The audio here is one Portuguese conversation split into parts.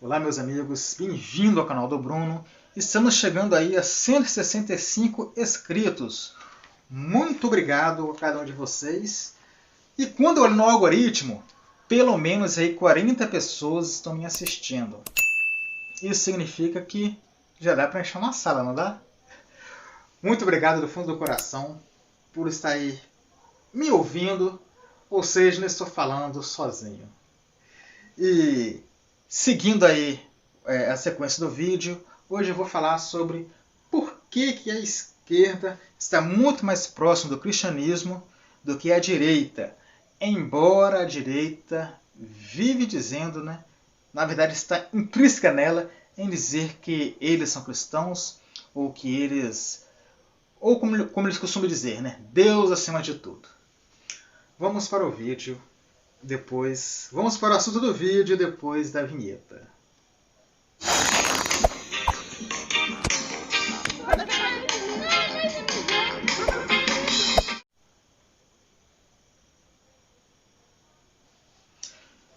Olá, meus amigos, bem-vindo ao canal do Bruno. Estamos chegando aí a 165 inscritos. Muito obrigado a cada um de vocês. E quando eu olho no algoritmo, pelo menos aí 40 pessoas estão me assistindo. Isso significa que já dá para encher uma sala, não dá? Muito obrigado do fundo do coração por estar aí me ouvindo, ou seja, não estou falando sozinho. E seguindo aí a sequência do vídeo, hoje eu vou falar sobre por que a esquerda está muito mais próxima do cristianismo do que a direita. Embora a direita vive dizendo, na verdade está intrínseca nela, em dizer que eles são cristãos, ou que eles, ou como eles costumam dizer, Deus acima de tudo. Vamos para o vídeo. Vamos para o assunto do vídeo depois da vinheta.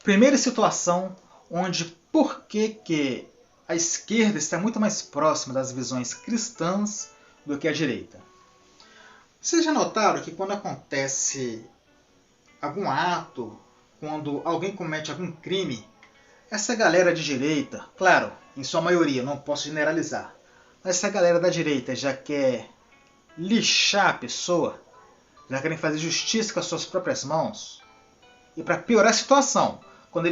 Primeira situação onde por que a esquerda está muito mais próxima das visões cristãs do que a direita. Vocês já notaram que quando acontece algum ato, quando alguém comete algum crime, essa galera de direita, claro, em sua maioria, não posso generalizar, mas essa galera da direita já quer lixar a pessoa, já querem fazer justiça com as suas próprias mãos. E para piorar a situação, quando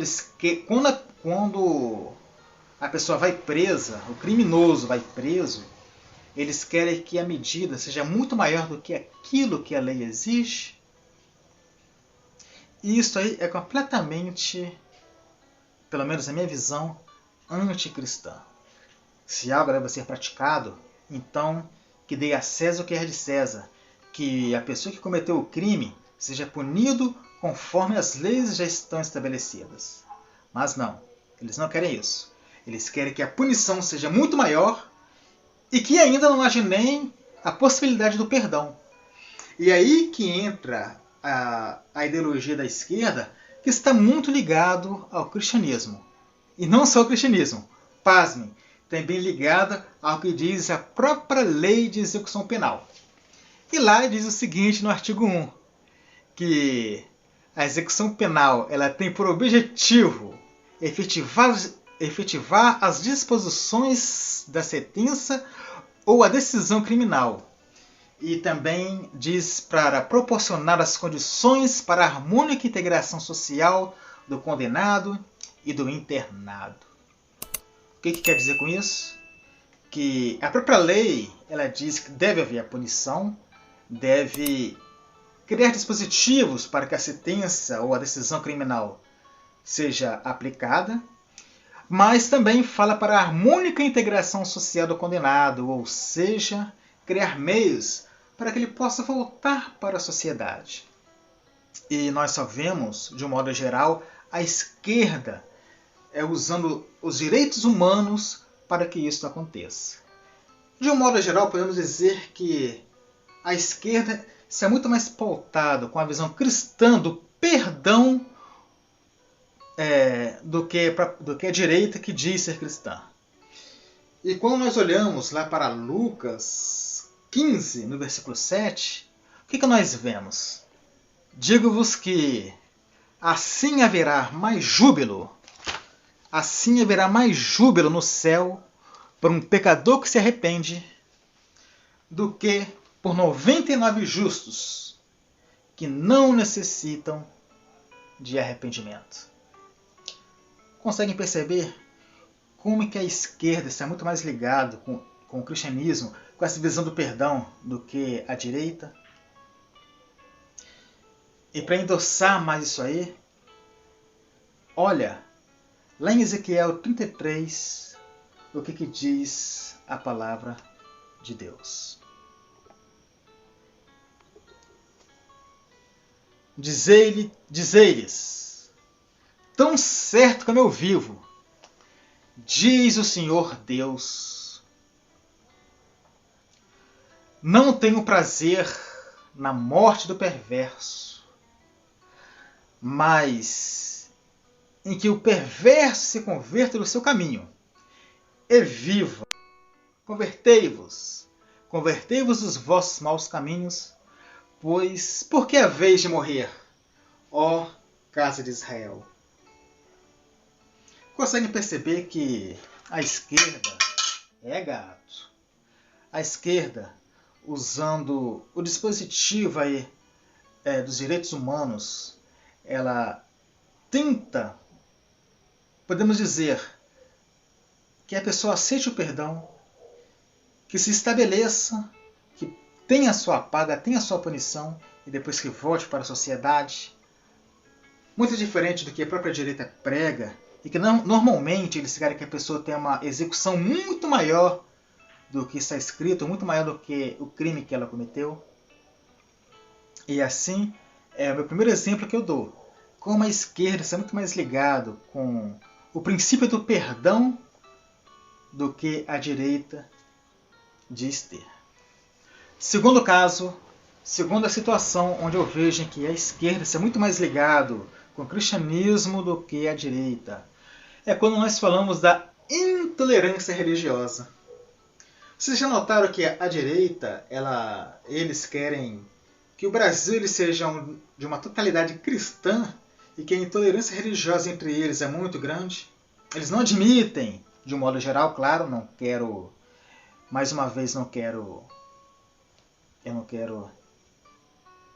a pessoa vai presa, o criminoso vai preso, eles querem que a medida seja muito maior do que aquilo que a lei exige. E isso aí é completamente, pelo menos na minha visão, anticristã. Se algo deve ser praticado, então que dê a César o que é de César, que a pessoa que cometeu o crime seja punido conforme as leis já estão estabelecidas. Mas não, eles não querem isso. Eles querem que a punição seja muito maior e que ainda não haja nem a possibilidade do perdão. E aí que entra a ideologia da esquerda, que está muito ligado ao cristianismo. E não só ao cristianismo, pasmem, também ligada ao que diz a própria lei de execução penal. E lá diz o seguinte no artigo 1, que a execução penal ela tem por objetivo efetivar as disposições da sentença ou a decisão criminal. E também diz para proporcionar as condições para a harmônica integração social do condenado e do internado. O que quer dizer com isso? Que a própria lei ela diz que deve haver a punição, deve criar dispositivos para que a sentença ou a decisão criminal seja aplicada, mas também fala para a harmônica integração social do condenado, ou seja, criar meios para que ele possa voltar para a sociedade. E nós só vemos, de um modo geral, a esquerda usando os direitos humanos para que isso aconteça. De um modo geral, podemos dizer que a esquerda está muito mais pautada com a visão cristã do perdão do que a direita que diz ser cristã. E quando nós olhamos lá para Lucas 15, no versículo 7, o que nós vemos? Digo-vos que assim haverá mais júbilo no céu por um pecador que se arrepende do que por 99 justos que não necessitam de arrependimento. Conseguem perceber como que a esquerda está muito mais ligada com o cristianismo, com essa visão do perdão, do que a direita? E para endossar mais isso aí, olha, lá em Ezequiel 33, o que diz a palavra de Deus. Dizei-lhes, tão certo como eu vivo, diz o Senhor Deus, não tenho prazer na morte do perverso, mas em que o perverso se converta do seu caminho. E viva! Convertei-vos! Convertei-vos dos vossos maus caminhos, pois por que haveis de morrer, ó casa de Israel? Conseguem perceber que a esquerda é gato. A esquerda, usando o dispositivo aí, dos direitos humanos, ela tenta, podemos dizer, que a pessoa aceite o perdão, que se estabeleça, que tenha a sua paga, tenha a sua punição e depois que volte para a sociedade. Muito diferente do que a própria direita prega e que normalmente eles querem que a pessoa tenha uma execução muito maior do que está escrito, muito maior do que o crime que ela cometeu. E assim, é o meu primeiro exemplo que eu dou. Como a esquerda está muito mais ligado com o princípio do perdão do que a direita diz ter. Segundo caso, segunda situação onde eu vejo que a esquerda está muito mais ligado com o cristianismo do que a direita, é quando nós falamos da intolerância religiosa. Vocês já notaram que a direita, eles querem que o Brasil ele seja de uma totalidade cristã e que a intolerância religiosa entre eles é muito grande? Eles não admitem, de um modo geral, claro, eu não quero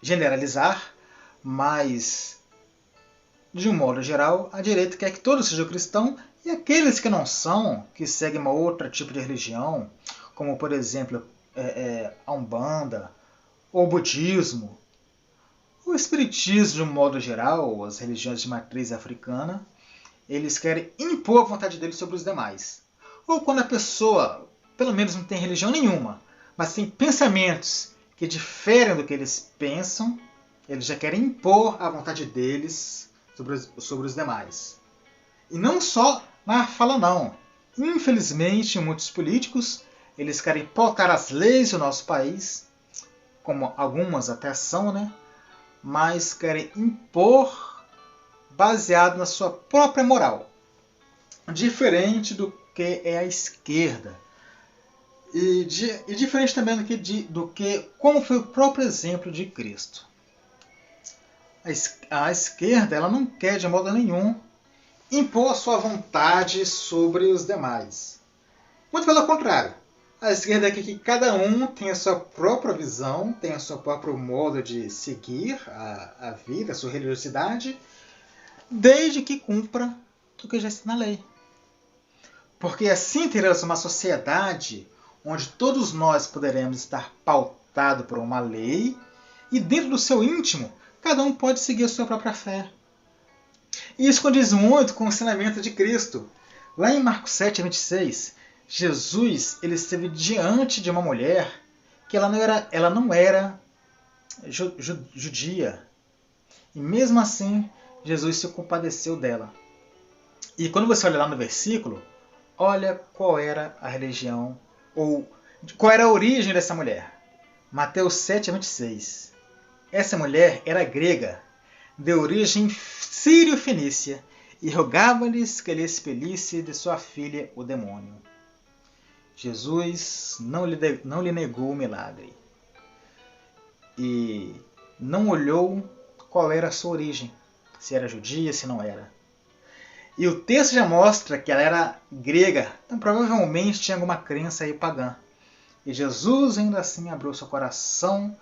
generalizar, mas de um modo geral, a direita quer que todos sejam cristãos e aqueles que não são, que seguem uma outra tipo de religião, como por exemplo a Umbanda, ou o budismo, o espiritismo de um modo geral, as religiões de matriz africana, eles querem impor a vontade deles sobre os demais. Ou quando a pessoa, pelo menos não tem religião nenhuma, mas tem pensamentos que diferem do que eles pensam, eles já querem impor a vontade deles sobre os demais. E não só na fala não. Infelizmente, muitos políticos eles querem pautar as leis do nosso país, como algumas até são, né? Mas querem impor baseado na sua própria moral. Diferente do que é a esquerda. E diferente também do que como foi o próprio exemplo de Cristo. A esquerda ela não quer de modo nenhum impor a sua vontade sobre os demais. Muito pelo contrário. A esquerda quer que cada um tenha a sua própria visão, tenha o seu próprio modo de seguir a vida, a sua religiosidade, desde que cumpra o que já está na lei. Porque assim teremos uma sociedade onde todos nós poderemos estar pautados por uma lei e dentro do seu íntimo, cada um pode seguir a sua própria fé. E isso condiz muito com o ensinamento de Cristo. Lá em Marcos 7:26, Jesus ele esteve diante de uma mulher que ela não era judia. E mesmo assim, Jesus se compadeceu dela. E quando você olha lá no versículo, olha qual era a religião, ou qual era a origem dessa mulher. Mateus 7:26. Essa mulher era grega, de origem sírio-fenícia, e rogava-lhes que lhe expelisse de sua filha o demônio. Jesus não lhe negou o milagre. E não olhou qual era a sua origem, se era judia, se não era. E o texto já mostra que ela era grega, então provavelmente tinha alguma crença aí pagã. E Jesus ainda assim abriu seu coração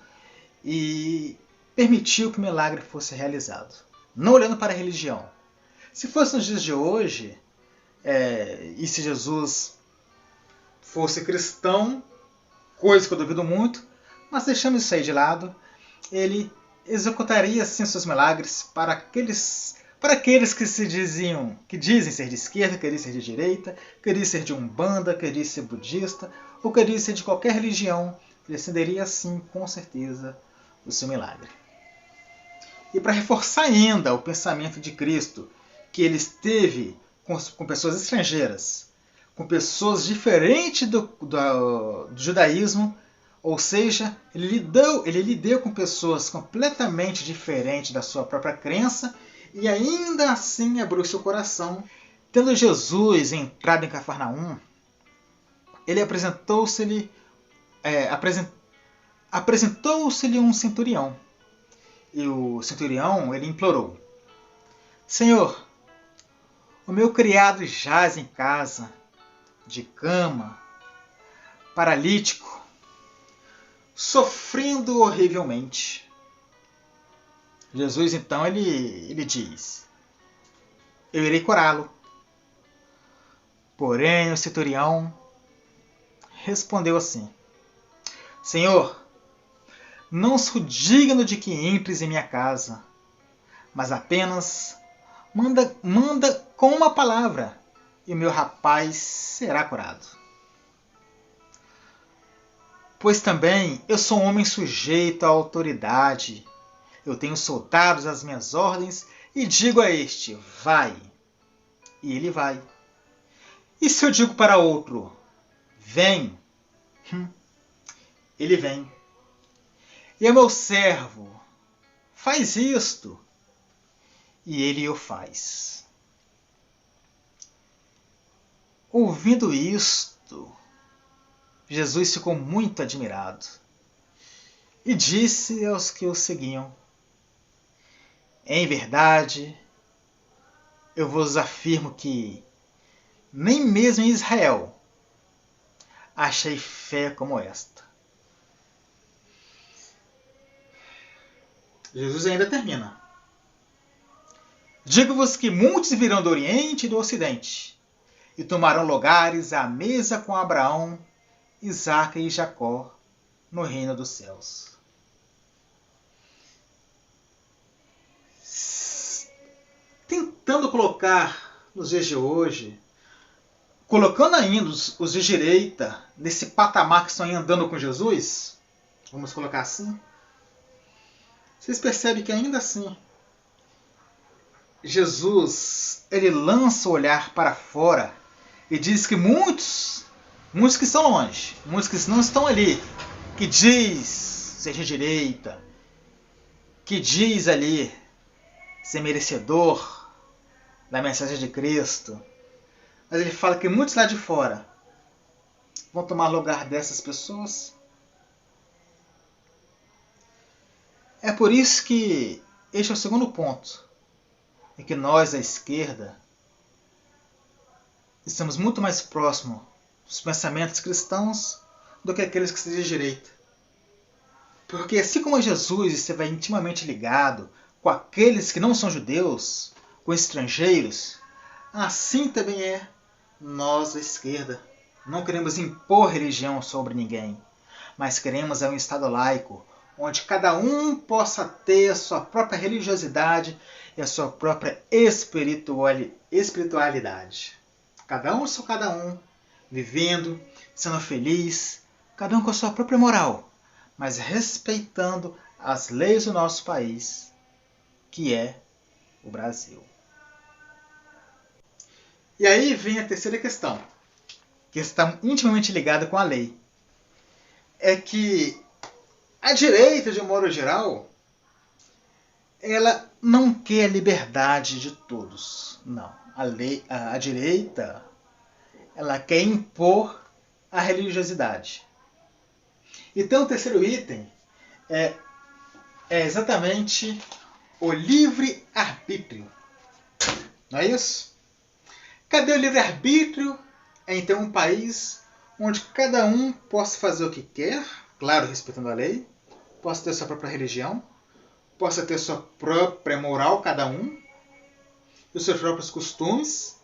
e permitiu que o milagre fosse realizado. Não olhando para a religião. Se fosse nos dias de hoje, e se Jesus fosse cristão, coisa que eu duvido muito, mas deixamos isso aí de lado, ele executaria sim seus milagres para aqueles que dizem ser de esquerda, queriam ser de direita, queriam ser de Umbanda, queriam ser budista, ou queriam ser de qualquer religião, ele acenderia sim, com certeza, o seu milagre. E para reforçar ainda o pensamento de Cristo, que ele esteve com pessoas estrangeiras, com pessoas diferentes do judaísmo, ou seja, ele lidou com pessoas completamente diferentes da sua própria crença, e ainda assim abriu seu coração. Tendo Jesus entrado em Cafarnaum, ele apresentou-se-lhe um centurião. E o centurião ele implorou: Senhor, o meu criado jaz em casa, de cama, paralítico, sofrendo horrivelmente. Jesus então ele diz: eu irei curá-lo. Porém o centurião respondeu assim: Senhor, não sou digno de que entres em minha casa, mas apenas manda com uma palavra e o meu rapaz será curado. Pois também eu sou um homem sujeito à autoridade. Eu tenho soldados às minhas ordens e digo a este: vai, e ele vai. E se eu digo para outro: vem, ele vem. E ao meu servo: faz isto, e ele o faz. Ouvindo isto, Jesus ficou muito admirado e disse aos que o seguiam: em verdade, eu vos afirmo que nem mesmo em Israel achei fé como esta. Jesus ainda termina: digo-vos que muitos virão do Oriente e do Ocidente e tomarão lugares à mesa com Abraão, Isaque e Jacó no reino dos céus. Tentando colocar nos dias de hoje, colocando ainda os de direita nesse patamar que estão aí andando com Jesus, vamos colocar assim, vocês percebem que ainda assim Jesus ele lança o olhar para fora e diz que muitos que estão longe, muitos que não estão ali, que diz ser de direita, que diz ali ser merecedor da mensagem de Cristo, mas ele fala que muitos lá de fora vão tomar lugar dessas pessoas. É por isso que este é o segundo ponto, é que nós, à esquerda, estamos muito mais próximos dos pensamentos cristãos do que aqueles que estão de direita. Porque assim como Jesus esteve intimamente ligado com aqueles que não são judeus, com estrangeiros, assim também é nós, à esquerda. Não queremos impor religião sobre ninguém, mas queremos um Estado laico, onde cada um possa ter a sua própria religiosidade e a sua própria espiritualidade. Cada um só cada um, vivendo, sendo feliz, cada um com a sua própria moral, mas respeitando as leis do nosso país, que é o Brasil. E aí vem a terceira questão, que está intimamente ligada com a lei. É que a direita, de um modo geral, ela não quer a liberdade de todos. Não. A direita, ela quer impor a religiosidade. Então, o terceiro item é exatamente o livre-arbítrio. Não é isso? Cadê o livre-arbítrio? É então um país onde cada um possa fazer o que quer, claro, respeitando a lei, possa ter sua própria religião, possa ter sua própria moral, cada um, os seus próprios costumes,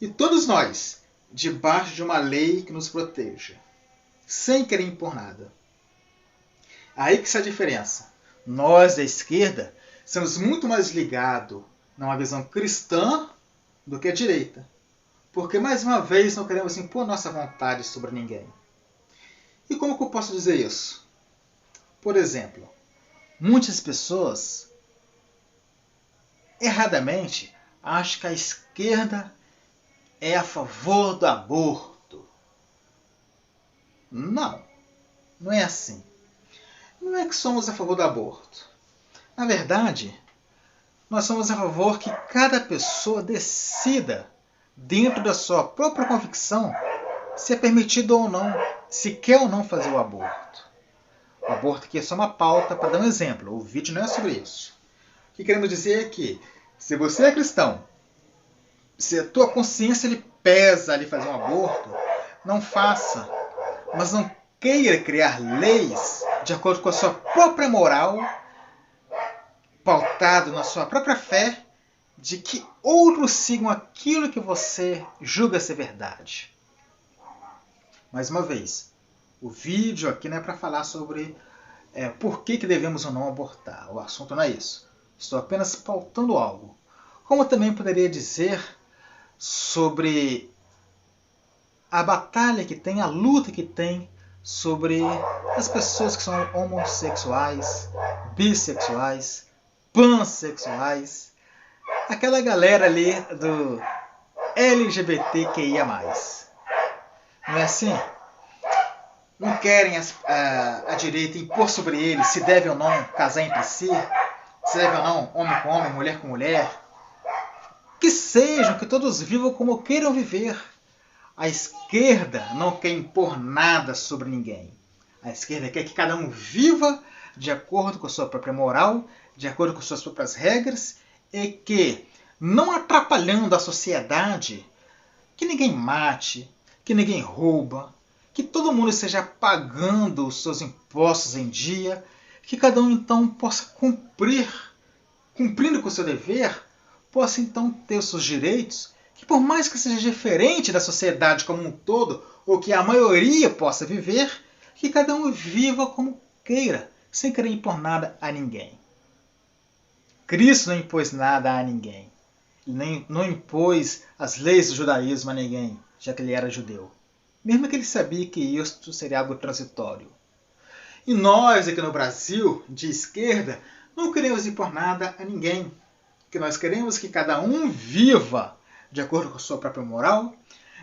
e todos nós, debaixo de uma lei que nos proteja, sem querer impor nada. Aí que está a diferença. Nós, da esquerda, somos muito mais ligados numa visão cristã do que a direita. Porque, mais uma vez, não queremos impor nossa vontade sobre ninguém. E como que eu posso dizer isso? Por exemplo, muitas pessoas, erradamente, acham que a esquerda é a favor do aborto. Não, não é assim. Não é que somos a favor do aborto. Na verdade, nós somos a favor que cada pessoa decida, dentro da sua própria convicção, se é permitido ou não, se quer ou não fazer o aborto. O aborto aqui é só uma pauta para dar um exemplo, o vídeo não é sobre isso. O que queremos dizer é que, se você é cristão, se a tua consciência lhe pesa ali fazer um aborto, não faça, mas não queira criar leis de acordo com a sua própria moral, pautado na sua própria fé, de que outros sigam aquilo que você julga ser verdade. Mais uma vez, o vídeo aqui não é para falar sobre por que devemos ou não abortar. O assunto não é isso. Estou apenas pautando algo. Como também poderia dizer sobre a batalha que tem, a luta que tem sobre as pessoas que são homossexuais, bissexuais, pansexuais, aquela galera ali do LGBTQIA+. Não é assim? Não querem a direita impor sobre eles se deve ou não casar entre si, se deve ou não homem com homem, mulher com mulher. Que sejam, que todos vivam como queiram viver. A esquerda não quer impor nada sobre ninguém. A esquerda quer que cada um viva de acordo com a sua própria moral, de acordo com suas próprias regras, e que, não atrapalhando a sociedade, que ninguém mate, que ninguém rouba, que todo mundo esteja pagando os seus impostos em dia, que cada um então possa cumprindo com o seu dever, possa então ter os seus direitos, que por mais que seja diferente da sociedade como um todo, ou que a maioria possa viver, que cada um viva como queira, sem querer impor nada a ninguém. Cristo não impôs nada a ninguém. Ele não impôs as leis do judaísmo a ninguém, já que ele era judeu. Mesmo que ele sabia que isto seria algo transitório. E nós, aqui no Brasil, de esquerda, não queremos impor nada a ninguém. O que nós queremos é que cada um viva de acordo com a sua própria moral,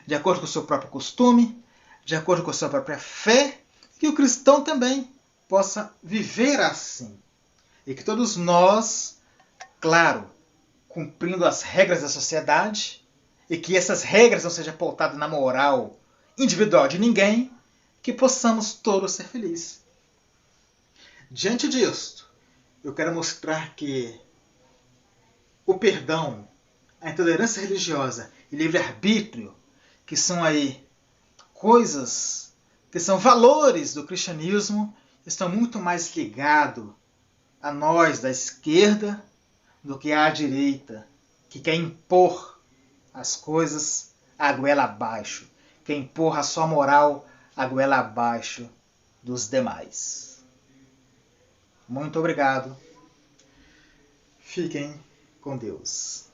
de acordo com o seu próprio costume, de acordo com a sua própria fé, e que o cristão também possa viver assim. E que todos nós, claro, cumprindo as regras da sociedade, e que essas regras não sejam pautadas na moral individual de ninguém, que possamos todos ser felizes. Diante disto, eu quero mostrar que o perdão, a intolerância religiosa e livre-arbítrio, que são aí coisas, que são valores do cristianismo, estão muito mais ligados a nós da esquerda do que à direita, que quer impor as coisas a goela abaixo, quer impor a sua moral a goela abaixo dos demais. Muito obrigado. Fiquem com Deus.